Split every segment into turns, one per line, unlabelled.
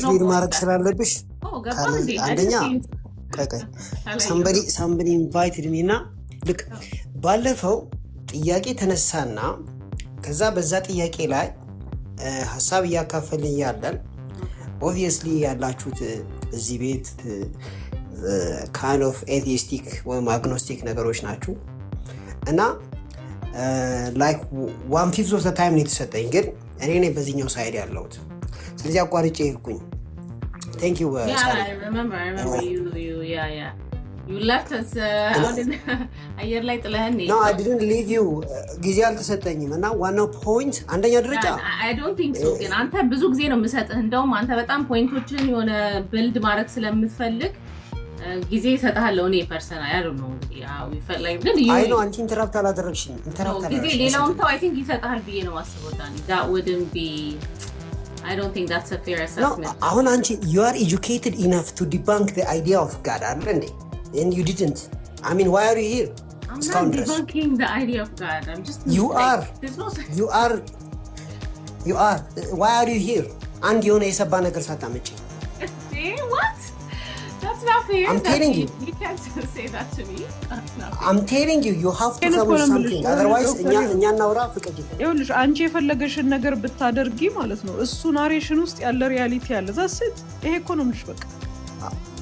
ክሊር ማድረግ ስላለብሽ አንደኛ somebody invited me እና ልክ ባለፈው ጥያቄ ተነሳና ከዛ በዛ ጥያቄ ላይ ሐሳብ ያካፈልን ያለን obviously ያላችሁት እዚህ ቤት kind of atheistic ወይ agnostic ነገሮች ናችሁ እና like 1/5 of the time ነው የተሰጠኝ ግን እኔ ነኝ በዚህኛው ሳይድ ያለሁት ስለዚህ አቋርጬ ይልኩኝ thank you
yeah I remember you yeah you left us አየር ላይ ጥለህኝ
no I didn't leave you ጊዜ አልተሰጠኝም እና ዋናው ፖይንት አንደኛ ደረጃ
I don't think so ግን አንተ ብዙ ጊዜ ነው የምሰጥህ እንደውም አንተ በጣም ፖይንቶችን የሆነ ቢልድ ማድረግ ስለምትፈልግ ጊዜ ይሰጣል እኔ ፐርሰናል I don't know we felt like ግን
I know አንቺ ኢንተራፕት አላደረግሽኝ
ጊዜ ሌላውን ተው I think ይሰጣል ብዬ ነው ማስበው ዳኒ that wouldn't be I don't think that's a fair assessment
no አሁን አንቺ you are educated enough to debunk the idea of God አይደል and you didn't I mean why are you here
I'm not debunking the idea of God I'm just
you are why are you here and የሆነ የሰባ ነገር ሳታመጪ
what that's not fair
I'm telling you
can't say that to me
I'm telling you have to come with something otherwise እኛ እናውራ ፍቅድ
ይኸውልሽ አንቺ የፈለገሽን ነገር ብታደርጊ ማለት ነው እሱ ናሬሽን ውስጥ ያለ ሪያሊቲ ያለ ዛስት ይሄ እኮ ነው ምንሽ በቃ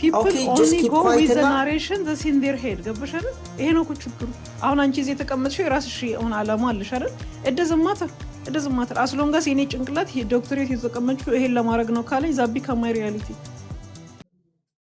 people only go with the narration that's in their head ገባሽ አይደል ይሄ ነው እኮ ችግሩ አሁን አንቺ እዚህ ተቀመጥሽው የራስሽ የሆነ አላማ አለሽ አይደል it doesn't matter as long as የኔ ጭንቅላት ዶክተሬት የተቀመጥሽው ይሄን ለማድረግ ነው ካለኝ ዛቢ ከማይ ሪያሊቲ